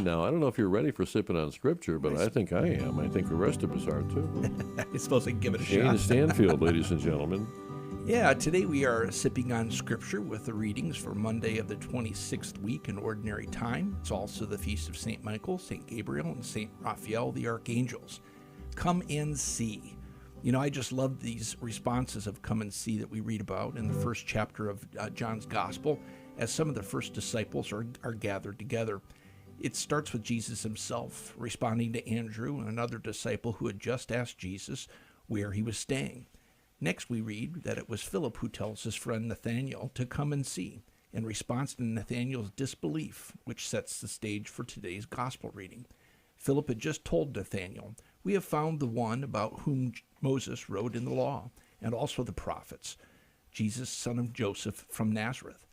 Now, I don't know if you're ready for sipping on scripture, but I think I am. I think the rest of us are too. I suppose I can give it a Shayne shot. Stanfield, ladies and gentlemen. Yeah, today we are sipping on scripture with the readings for Monday of the 26th week in Ordinary Time. It's also the feast of St. Michael, St. Gabriel, and St. Raphael, the archangels. Come and see. You know, I just love these responses of come and see that we read about in the first chapter of John's Gospel as some of the first disciples are gathered together. It starts with Jesus himself responding to Andrew, another disciple who had just asked Jesus where he was staying. Next, we read that it was Philip who tells his friend Nathanael to come and see, in response to Nathanael's disbelief, which sets the stage for today's gospel reading. Philip had just told Nathanael, "We have found the one about whom Moses wrote in the law, and also the prophets, Jesus, son of Joseph from Nazareth."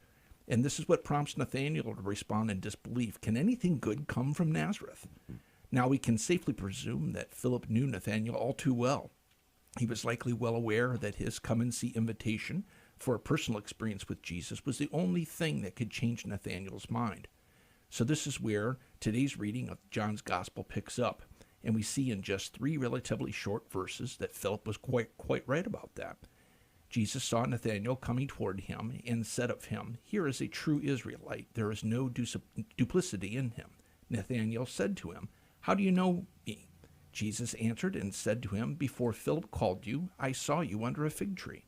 And this is what prompts Nathanael to respond in disbelief. Can anything good come from Nazareth? Now we can safely presume that Philip knew Nathanael all too well. He was likely well aware that his come-and-see invitation for a personal experience with Jesus was the only thing that could change Nathanael's mind. So this is where today's reading of John's Gospel picks up, and we see in just 3 relatively short verses that Philip was quite right about that. Jesus saw Nathanael coming toward him and said of him, "Here is a true Israelite. There is no duplicity in him." Nathanael said to him, "How do you know me?" Jesus answered and said to him, "Before Philip called you, I saw you under a fig tree."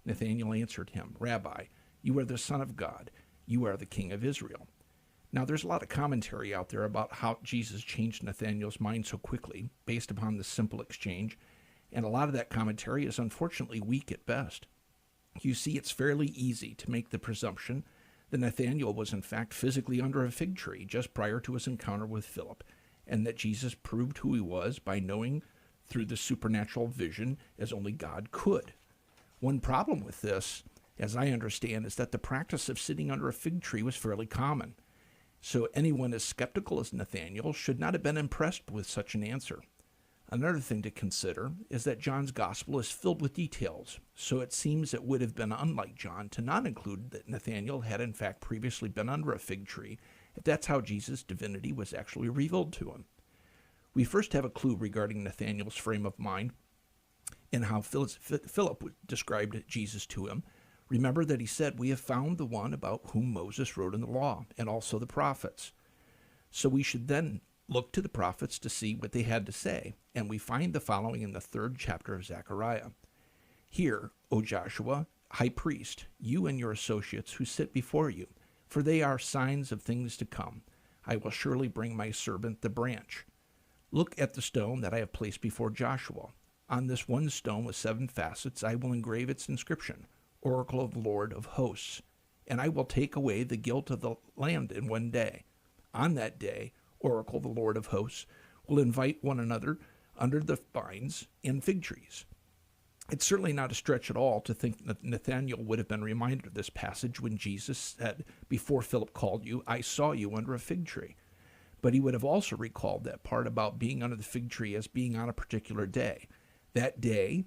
Nathanael answered him, "Rabbi, you are the Son of God. You are the King of Israel." Now, there's a lot of commentary out there about how Jesus changed Nathanael's mind so quickly based upon this simple exchange, and a lot of that commentary is unfortunately weak at best. You see, it's fairly easy to make the presumption that Nathanael was in fact physically under a fig tree just prior to his encounter with Philip, and that Jesus proved who he was by knowing through the supernatural vision as only God could. One problem with this, as I understand, is that the practice of sitting under a fig tree was fairly common. So anyone as skeptical as Nathanael should not have been impressed with such an answer. Another thing to consider is that John's Gospel is filled with details, so it seems it would have been unlike John to not include that Nathanael had in fact previously been under a fig tree, if that's how Jesus' divinity was actually revealed to him. We first have a clue regarding Nathanael's frame of mind and how Philip described Jesus to him. Remember that he said, "We have found the one about whom Moses wrote in the law, and also the prophets." So we should then look to the prophets to see what they had to say, and we find the following in the 3rd chapter of Zechariah. "Hear, O Joshua, high priest, you and your associates who sit before you, for they are signs of things to come. I will surely bring my servant the branch. Look at the stone that I have placed before Joshua. On this one stone with 7 facets I will engrave its inscription, Oracle of the Lord of hosts. And I will take away the guilt of the land in one day. On that day, Oracle of the Lord of hosts will invite one another under the vines and fig trees." It's certainly not a stretch at all to think that Nathanael would have been reminded of this passage when Jesus said, "Before Philip called you, I saw you under a fig tree." But he would have also recalled that part about being under the fig tree as being on a particular day. That day,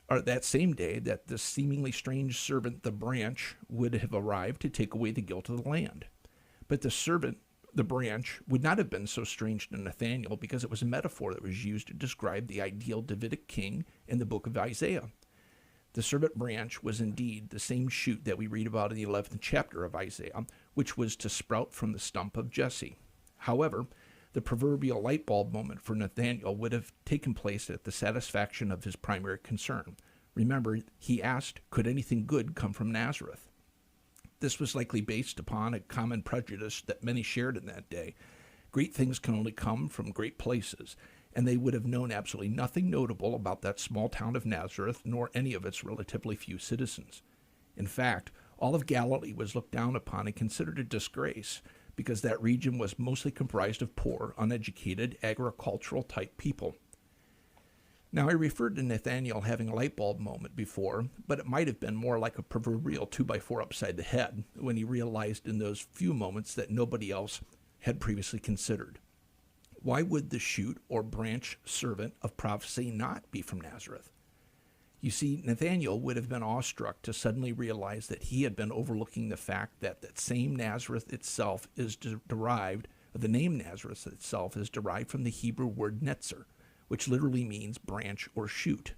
or that same day, that the seemingly strange servant, the branch, would have arrived to take away the guilt of the land. But the servant, the branch, would not have been so strange to Nathanael because it was a metaphor that was used to describe the ideal Davidic king in the book of Isaiah. The servant branch was indeed the same shoot that we read about in the 11th chapter of Isaiah, which was to sprout from the stump of Jesse. However, the proverbial light bulb moment for Nathanael would have taken place at the satisfaction of his primary concern. Remember, he asked, could anything good come from Nazareth? This was likely based upon a common prejudice that many shared in that day. Great things can only come from great places, and they would have known absolutely nothing notable about that small town of Nazareth, nor any of its relatively few citizens. In fact, all of Galilee was looked down upon and considered a disgrace, because that region was mostly comprised of poor, uneducated, agricultural-type people. Now, I referred to Nathanael having a light bulb moment before, but it might have been more like a proverbial 2x4 upside the head when he realized in those few moments that nobody else had previously considered. Why would the shoot or branch servant of prophecy not be from Nazareth? You see, Nathanael would have been awestruck to suddenly realize that he had been overlooking the fact that that same Nazareth itself is derived The name Nazareth itself is derived from the Hebrew word netzer, which literally means branch or shoot.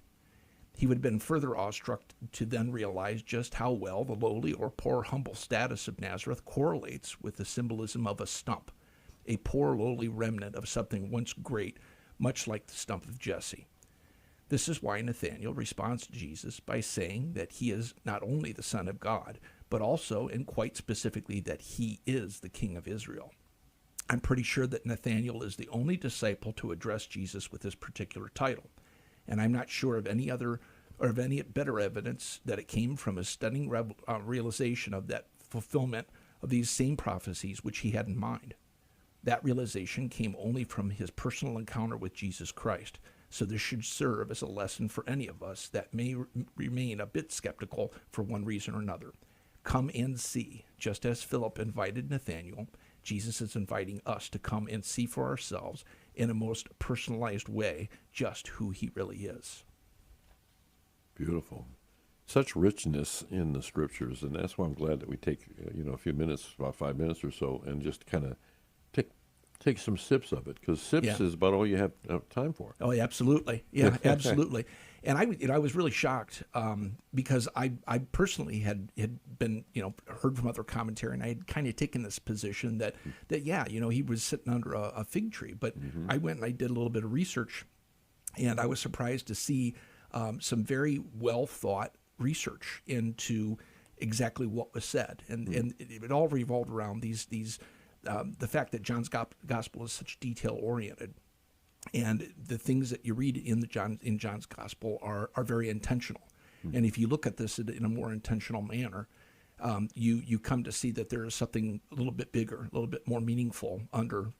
He would have been further awestruck to then realize just how well the lowly or poor humble status of Nazareth correlates with the symbolism of a stump, a poor lowly remnant of something once great, much like the stump of Jesse. This is why Nathanael responds to Jesus by saying that he is not only the Son of God, but also, and quite specifically, that he is the King of Israel. I'm pretty sure that Nathanael is the only disciple to address Jesus with this particular title, and I'm not sure of any other or of any better evidence that it came from his stunning realization of that fulfillment of these same prophecies which he had in mind. That realization came only from his personal encounter with Jesus Christ, so this should serve as a lesson for any of us that may remain a bit skeptical for one reason or another. Come and see. Just as Philip invited Nathanael, Jesus is inviting us to come and see for ourselves in a most personalized way just who he really is. Beautiful. Such richness in the scriptures, and that's why I'm glad that we take a few minutes, about 5 minutes or so, and just kind of take some sips of it, because sips is about all you have time for. Oh, yeah, absolutely. Yeah, absolutely. And I was really shocked because I personally had been, heard from other commentary, and I had kind of taken this position that he was sitting under a fig tree. But I went and I did a little bit of research, and I was surprised to see some very well thought research into exactly what was said, and it all revolved around the fact that John's gospel is such detail oriented, and the things that you read in John's gospel are very intentional. And if you look at this in a more intentional manner, you come to see that there is something a little bit bigger, a little bit more meaningful under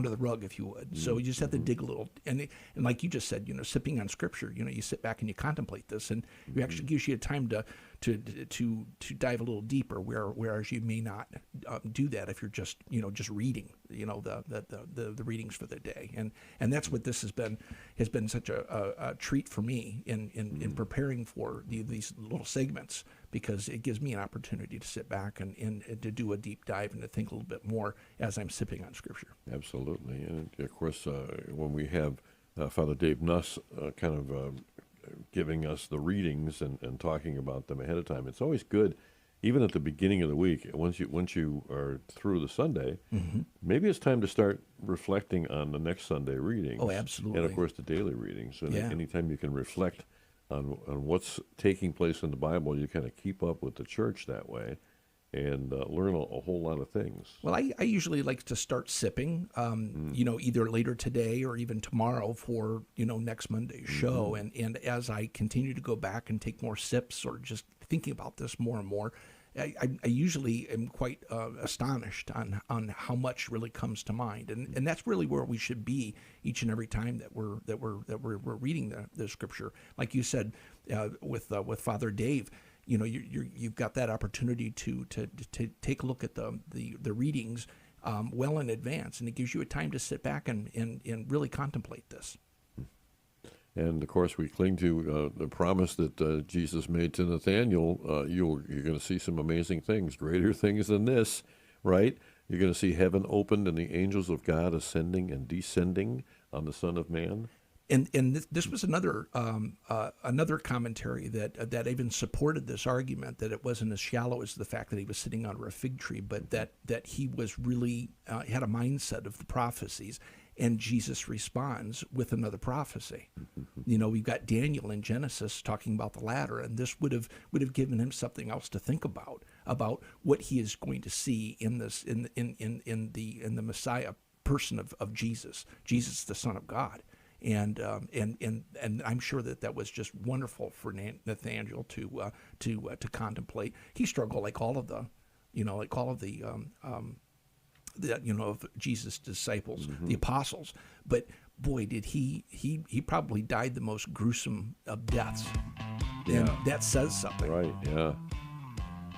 the rug, if you would. So you just have to dig a little, and like you just said, sipping on scripture, you sit back and you contemplate this, and it actually gives you a time to dive a little deeper, whereas you may not do that if you're just reading, the readings for the day, and that's what this has been such a treat for me in preparing for these little segments, because it gives me an opportunity to sit back and to do a deep dive and to think a little bit more as I'm sipping on scripture. Absolutely. And of course, when we have Father Dave Nuss giving us the readings and talking about them ahead of time, it's always good, even at the beginning of the week, once you are through the Sunday, maybe it's time to start reflecting on the next Sunday readings. Oh, absolutely. And of course the daily readings. And anytime you can reflect on what's taking place in the Bible, you kind of keep up with the church that way and learn a whole lot of things. Well, I usually like to start sipping, either later today or even tomorrow for, next Monday's show. And as I continue to go back and take more sips or just thinking about this more and more, I usually am quite astonished on how much really comes to mind, and that's really where we should be each and every time that we're reading the scripture. Like you said, with Father Dave, you've got that opportunity to take a look at the readings well in advance, and it gives you a time to sit back and really contemplate this. And, of course, we cling to the promise that Jesus made to Nathanael. You're going to see some amazing things, greater things than this, right? You're going to see heaven opened and the angels of God ascending and descending on the Son of Man. And this was another commentary that even supported this argument, that it wasn't as shallow as the fact that he was sitting under a fig tree, but that he was really had a mindset of the prophecies. And Jesus responds with another prophecy. We've got Daniel in Genesis talking about the ladder, and this would have given him something else to think about what he is going to see in this in the Messiah person of Jesus, the Son of God. And I'm sure that was just wonderful for Nathanael to contemplate. He struggled like all of the of Jesus' disciples, the apostles. But boy, did he probably died the most gruesome of deaths. And that says something. Right, yeah.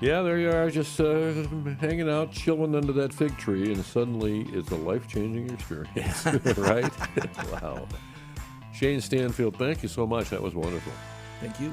Yeah, there you are, just hanging out, chilling under that fig tree, and suddenly it's a life-changing experience, right? Wow. Shayne Stanfield, thank you so much. That was wonderful. Thank you.